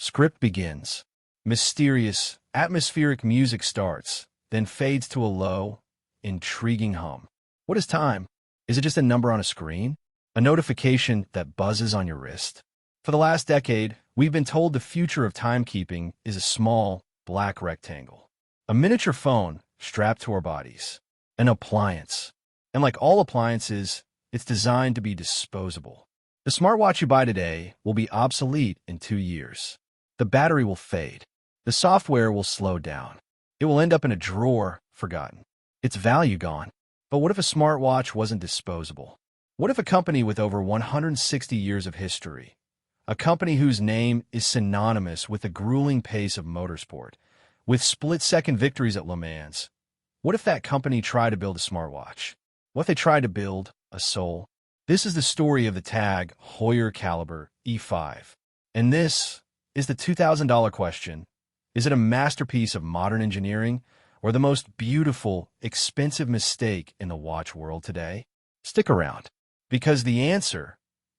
Script begins. Mysterious, atmospheric music starts, then fades to a low, intriguing hum. What is time? Is it just a number on a screen? A notification that buzzes on your wrist? For the last decade, we've been told the future of timekeeping is a small, black rectangle. A miniature phone strapped to our bodies. An appliance. And like all appliances, it's designed to be disposable. The smartwatch you buy today will be obsolete in 2 years. The battery will fade. The software will slow down. It will end up in a drawer, forgotten. Its value gone. But what if a smartwatch wasn't disposable? What if a company with over 160 years of history, a company whose name is synonymous with the grueling pace of motorsport, with split-second victories at Le Mans, what if that company tried to build a smartwatch? What if they tried to build a soul? This is the story of the TAG Heuer Calibre E5. And this is the $2,000 question. Is it a masterpiece of modern engineering or the most beautiful, expensive mistake in the watch world today? Stick around, because the answer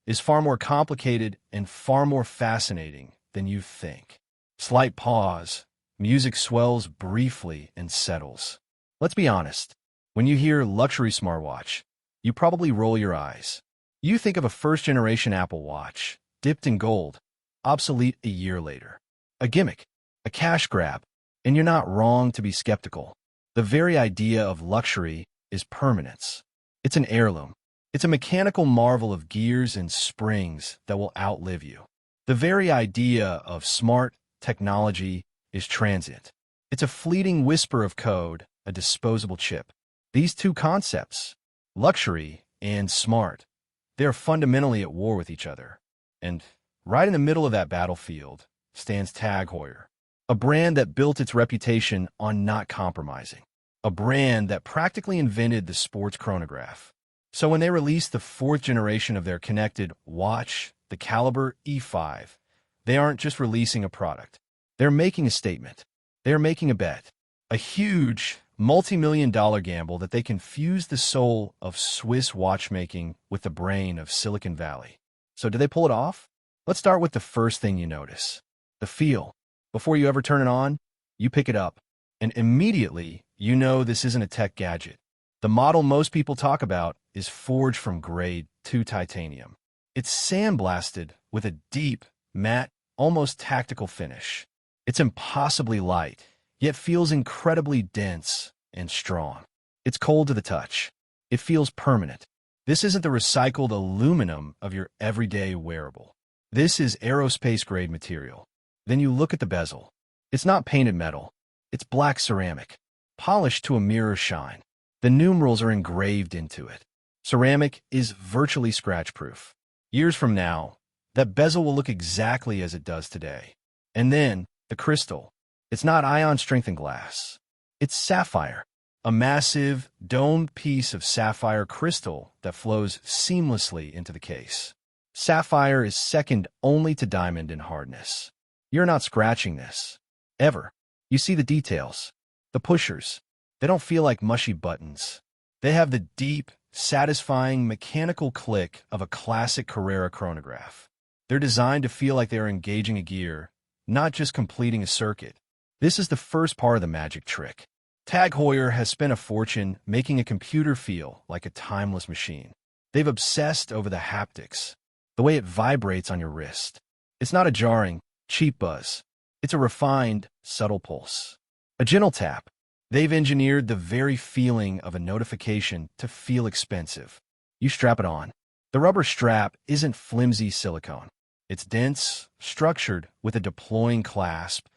is far more complicated and far more fascinating than you think. Slight pause. Music swells briefly and settles. Let's be honest. When you hear luxury smartwatch, you probably roll your eyes. You think of a first-generation Apple Watch, dipped in gold, obsolete a year later. A gimmick, a cash grab, and you're not wrong to be skeptical. The very idea of luxury is permanence. It's an heirloom. It's a mechanical marvel of gears and springs that will outlive you. The very idea of smart technology is transient. It's a fleeting whisper of code, a disposable chip. These two concepts, luxury and smart, they are fundamentally at war with each other. And right in the middle of that battlefield stands TAG Heuer, a brand that built its reputation on not compromising, a brand that practically invented the sports chronograph. So when they released the 4th generation of their connected watch, the Calibre E5, they aren't just releasing a product. They're making a statement. They're making a bet. A huge, multi-million-dollar gamble that they can fuse the soul of Swiss watchmaking with the brain of Silicon Valley. So do they pull it off? Let's start with the first thing you notice. The feel. Before you ever turn it on, you pick it up. And immediately, you know this isn't a tech gadget. The model most people talk about is forged from grade 2 titanium. It's sandblasted with a deep, matte, almost tactical finish. It's impossibly light, yet feels incredibly dense and strong. It's cold to the touch. It feels permanent. This isn't the recycled aluminum of your everyday wearable. This is aerospace-grade material. Then you look at the bezel. It's not painted metal. It's black ceramic, polished to a mirror shine. The numerals are engraved into it. Ceramic is virtually scratch-proof. Years from now, that bezel will look exactly as it does today. And then, the crystal. It's not ion-strengthened glass. It's sapphire, a massive, domed piece of sapphire crystal that flows seamlessly into the case. Sapphire is second only to diamond in hardness. You're not scratching this. Ever. You see the details. The pushers. They don't feel like mushy buttons. They have the deep, satisfying mechanical click of a classic Carrera chronograph. They're designed to feel like they're engaging a gear, not just completing a circuit. This is the first part of the magic trick. TAG Heuer has spent a fortune making a computer feel like a timeless machine. They've obsessed over the haptics, the way it vibrates on your wrist. It's not a jarring, cheap buzz. It's a refined, subtle pulse. A gentle tap. They've engineered the very feeling of a notification to feel expensive. You strap it on. The rubber strap isn't flimsy silicone. It's dense, structured with a deploying clasp,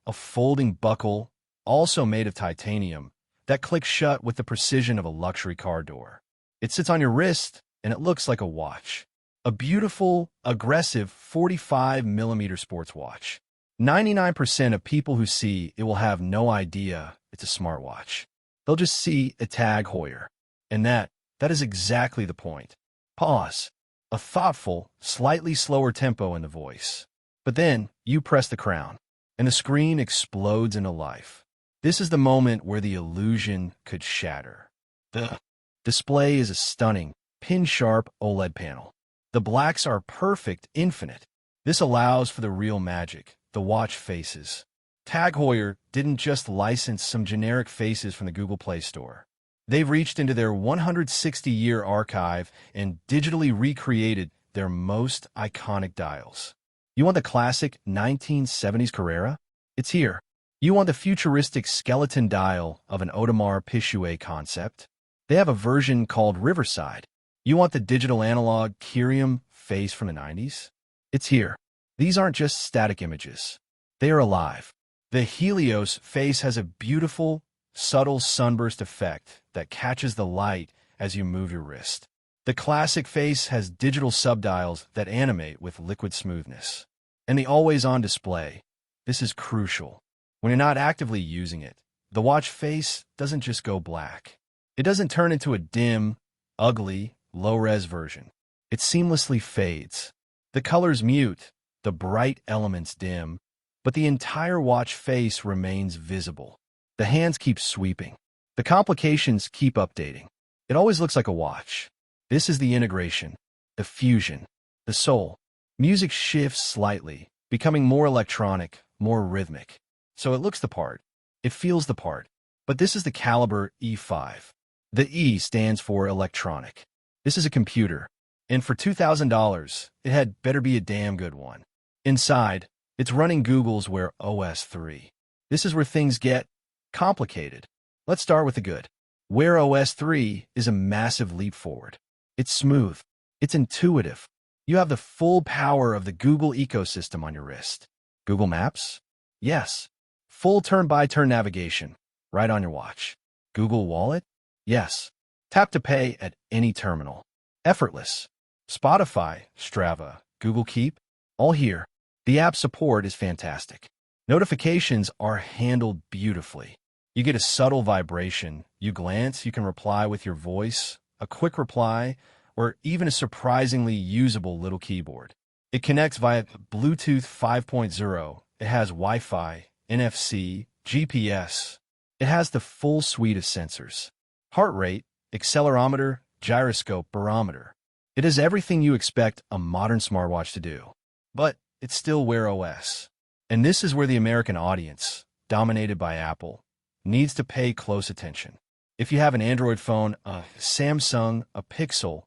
a folding buckle, also made of titanium, that clicks shut with the precision of a luxury car door. It sits on your wrist, and it looks like a watch. A beautiful, aggressive 45mm sports watch. 99% of people who see it will have no idea it's a smartwatch. They'll just see a TAG Heuer. And that is exactly the point. Pause. A thoughtful, slightly slower tempo in the voice. But then, you press the crown, and the screen explodes into life. This is the moment where the illusion could shatter. The display is a stunning, pin-sharp OLED panel. The blacks are perfect, infinite. This allows for the real magic, the watch faces. TAG Heuer didn't just license some generic faces from the Google Play Store. They've reached into their 160-year archive and digitally recreated their most iconic dials. You want the classic 1970s Carrera? It's here. You want the futuristic skeleton dial of an Audemars Piguet concept? They have a version called Riverside. You want the digital analog Kyrium face from the 90s? It's here. These aren't just static images. They are alive. The Helios face has a beautiful, subtle sunburst effect that catches the light as you move your wrist. The classic face has digital subdials that animate with liquid smoothness. And the always-on display. This is crucial. When you're not actively using it, the watch face doesn't just go black. It doesn't turn into a dim, ugly, low-res version. It seamlessly fades. The colors mute, the bright elements dim, but the entire watch face remains visible. The hands keep sweeping. The complications keep updating. It always looks like a watch. This is the integration, the fusion, the soul. Music shifts slightly, becoming more electronic, more rhythmic. So it looks the part. It feels the part. But this is the Calibre E5. The E stands for electronic. This is a computer. And for $2,000, it had better be a damn good one. Inside, it's running Google's Wear OS 3. This is where things get complicated. Let's start with the good. Wear OS 3 is a massive leap forward. It's smooth. It's intuitive. You have the full power of the Google ecosystem on your wrist. Google Maps? Yes. Full turn-by-turn navigation, right on your watch. Google Wallet? Yes. Tap to pay at any terminal. Effortless. Spotify, Strava, Google Keep, all here. The app support is fantastic. Notifications are handled beautifully. You get a subtle vibration. You glance, you can reply with your voice, a quick reply, or even a surprisingly usable little keyboard. It connects via Bluetooth 5.0. It has Wi-Fi, NFC, GPS. It has the full suite of sensors. Heart rate, accelerometer, gyroscope, barometer. It is everything you expect a modern smartwatch to do. But it's still Wear OS. And this is where the American audience, dominated by Apple, needs to pay close attention. If you have an Android phone, a Samsung, a Pixel,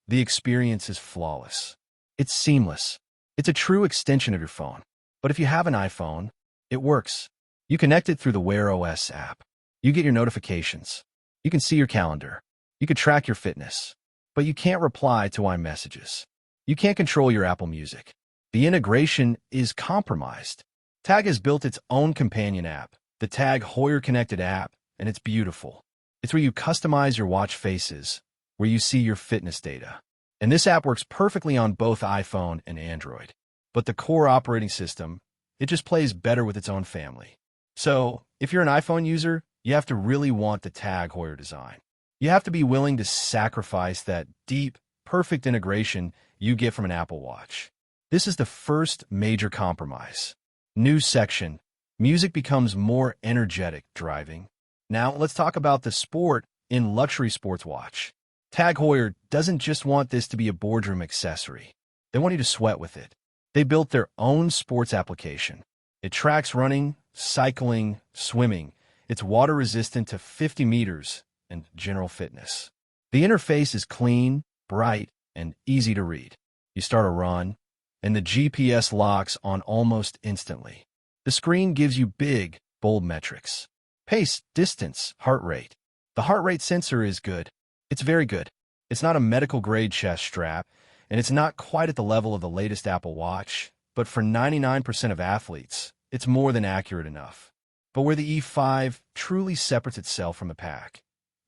the experience is flawless. It's seamless. It's a true extension of your phone. But if you have an iPhone, it works. You connect it through the Wear OS app. You get your notifications. You can see your calendar. You can track your fitness. But you can't reply to iMessages. You can't control your Apple Music. The integration is compromised. TAG has built its own companion app, the TAG Heuer Connected app, and it's beautiful. It's where you customize your watch faces, where you see your fitness data. And this app works perfectly on both iPhone and Android. But the core operating system, it just plays better with its own family. So, if you're an iPhone user, you have to really want the TAG Heuer design. You have to be willing to sacrifice that deep, perfect integration you get from an Apple Watch. This is the first major compromise. New section. Music becomes more energetic driving. Now, let's talk about the sport in luxury sports watch. TAG Heuer doesn't just want this to be a boardroom accessory. They want you to sweat with it. They built their own sports application. It tracks running, cycling, swimming. It's water-resistant to 50 meters and general fitness. The interface is clean, bright, and easy to read. You start a run, and the GPS locks on almost instantly. The screen gives you big, bold metrics. Pace, distance, heart rate. The heart rate sensor is good. It's very good. It's not a medical-grade chest strap, and it's not quite at the level of the latest Apple Watch, but for 99% of athletes, it's more than accurate enough. But where the E5 truly separates itself from the pack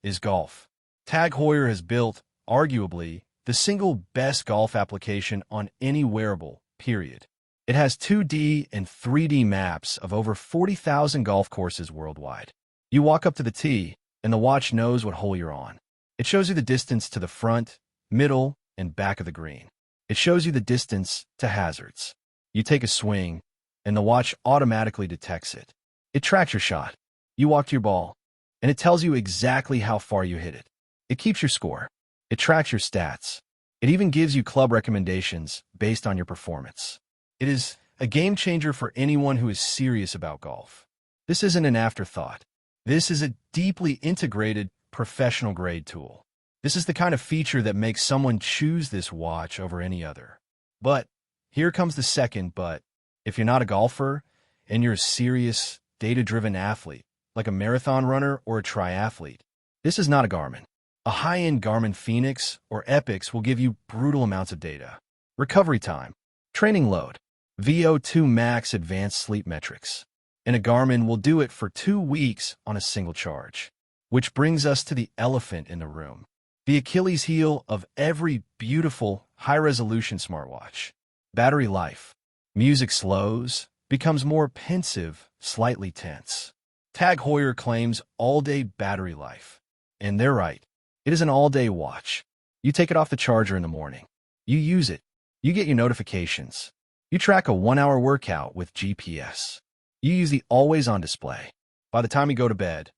is golf. TAG Heuer has built, arguably, the single best golf application on any wearable, period. It has 2D and 3D maps of over 40,000 golf courses worldwide. You walk up to the tee, and the watch knows what hole you're on. It shows you the distance to the front, middle, and back of the green. It shows you the distance to hazards. You take a swing, and the watch automatically detects it. It tracks your shot. You walk to your ball, and it tells you exactly how far you hit it. It keeps your score. It tracks your stats. It even gives you club recommendations based on your performance. It is a game changer for anyone who is serious about golf. This isn't an afterthought. This is a deeply integrated, professional-grade tool. This is the kind of feature that makes someone choose this watch over any other. But here comes the second but. If you're not a golfer and you're a serious, data-driven athlete, like a marathon runner or a triathlete, this is not a Garmin. A high-end Garmin Fenix or Epix will give you brutal amounts of data. Recovery time, training load, VO2 max advanced sleep metrics. And a Garmin will do it for 2 weeks on a single charge. Which brings us to the elephant in the room. The Achilles heel of every beautiful, high-resolution smartwatch. Battery life. Music slows, becomes more pensive, slightly tense. TAG Heuer claims all-day battery life. And they're right. It is an all-day watch. You take it off the charger in the morning. You use it. You get your notifications. You track a 1-hour workout with GPS. You use the always-on display. By the time you go to bed,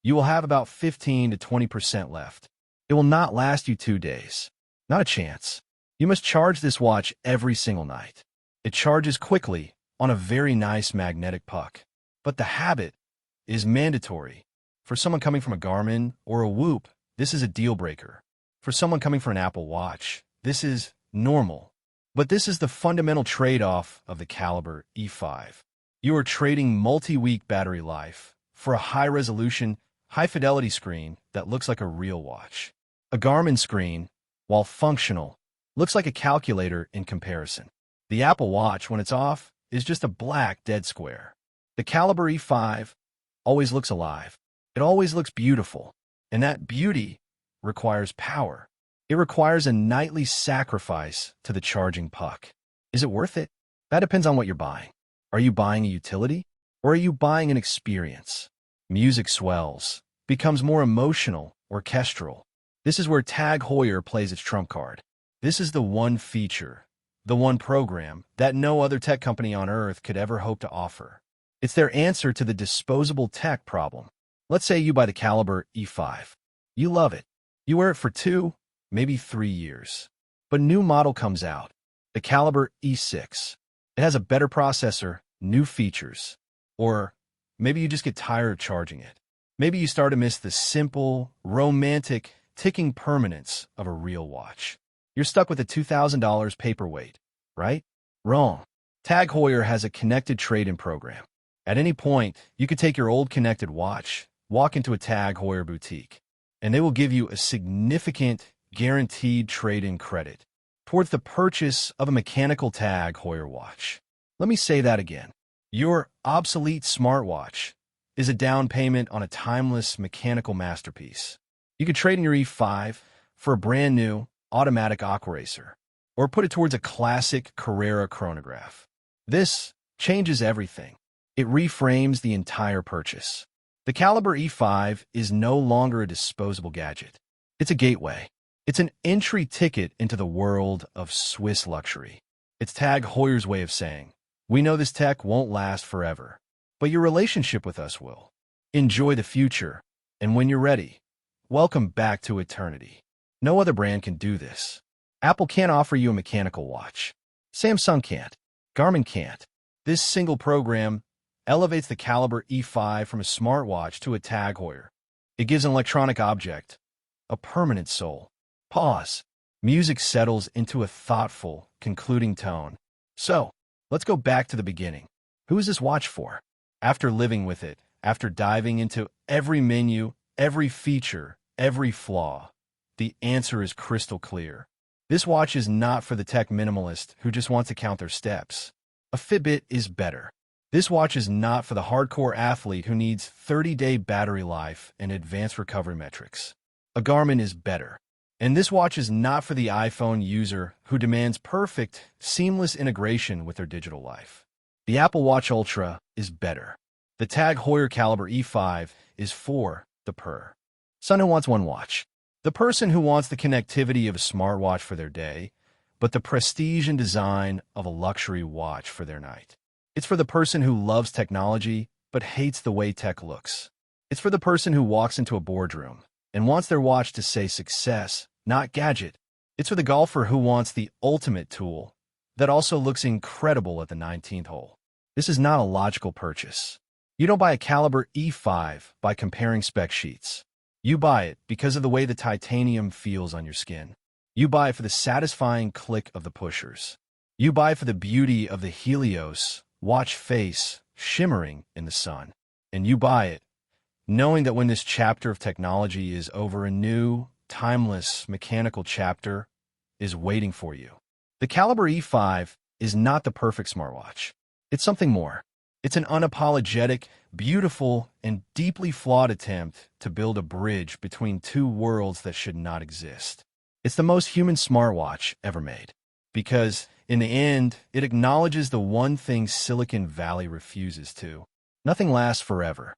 you will have about 15 to 20% left. It will not last you 2 days. Not a chance. You must charge this watch every single night. It charges quickly on a very nice magnetic puck. But the habit is mandatory. For someone coming from a Garmin or a Whoop, this is a deal breaker. For someone coming from an Apple Watch, this is normal. But this is the fundamental trade-off of the Calibre E5. You are trading multi-week battery life for a high-resolution, high-fidelity screen that looks like a real watch. A Garmin screen, while functional, looks like a calculator in comparison. The Apple Watch, when it's off, is just a black dead square. The Calibre E5 always looks alive. It always looks beautiful. And that beauty requires power. It requires a nightly sacrifice to the charging puck. Is it worth it? That depends on what you're buying. Are you buying a utility? Or are you buying an experience? Music swells, becomes more emotional, orchestral. This is where TAG Heuer plays its trump card. This is the one feature, the one program that no other tech company on earth could ever hope to offer. It's their answer to the disposable tech problem. Let's say you buy the Calibre E5. You love it. You wear it for 2, maybe 3 years. But a new model comes out, the Calibre E6. It has a better processor, new features. Or maybe you just get tired of charging it. Maybe you start to miss the simple, romantic, ticking permanence of a real watch. You're stuck with a $2,000 paperweight, right? Wrong. TAG Heuer has a connected trade-in program. At any point, you could take your old connected watch, walk into a TAG Heuer boutique, and they will give you a significant, guaranteed trade-in credit towards the purchase of a mechanical TAG Heuer watch. Let me say that again. Your obsolete smartwatch is a down payment on a timeless mechanical masterpiece. You could trade in your E5 for a brand new automatic Aquaracer, or put it towards a classic Carrera chronograph. This changes everything. It reframes the entire purchase. The Calibre E5 is no longer a disposable gadget. It's a gateway. It's an entry ticket into the world of Swiss luxury. It's TAG Heuer's way of saying, we know this tech won't last forever, but your relationship with us will. Enjoy the future, and when you're ready, welcome back to eternity. No other brand can do this. Apple can't offer you a mechanical watch. Samsung can't. Garmin can't. This single program elevates the Calibre E5 from a smartwatch to a TAG Heuer. It gives an electronic object a permanent soul. Pause. Music settles into a thoughtful, concluding tone. So, let's go back to the beginning. Who is this watch for? After living with it, after diving into every menu, every feature, every flaw, the answer is crystal clear. This watch is not for the tech minimalist who just wants to count their steps. A Fitbit is better. This watch is not for the hardcore athlete who needs 30-day battery life and advanced recovery metrics. A Garmin is better. And this watch is not for the iPhone user who demands perfect, seamless integration with their digital life. The Apple Watch Ultra is better. The TAG Heuer Calibre E5 is for the person who wants one watch. The person who wants the connectivity of a smartwatch for their day, but the prestige and design of a luxury watch for their night. It's for the person who loves technology, but hates the way tech looks. It's for the person who walks into a boardroom and wants their watch to say success, not gadget. It's for the golfer who wants the ultimate tool, that also looks incredible at the 19th hole. This is not a logical purchase. You don't buy a Calibre E5 by comparing spec sheets. You buy it because of the way the titanium feels on your skin. You buy it for the satisfying click of the pushers. You buy it for the beauty of the Helios watch face shimmering in the sun. And you buy it knowing that when this chapter of technology is over, a new, timeless, mechanical chapter is waiting for you. The Calibre E5 is not the perfect smartwatch. It's something more. It's an unapologetic, beautiful, and deeply flawed attempt to build a bridge between two worlds that should not exist. It's the most human smartwatch ever made. Because, in the end, it acknowledges the one thing Silicon Valley refuses to. Nothing lasts forever.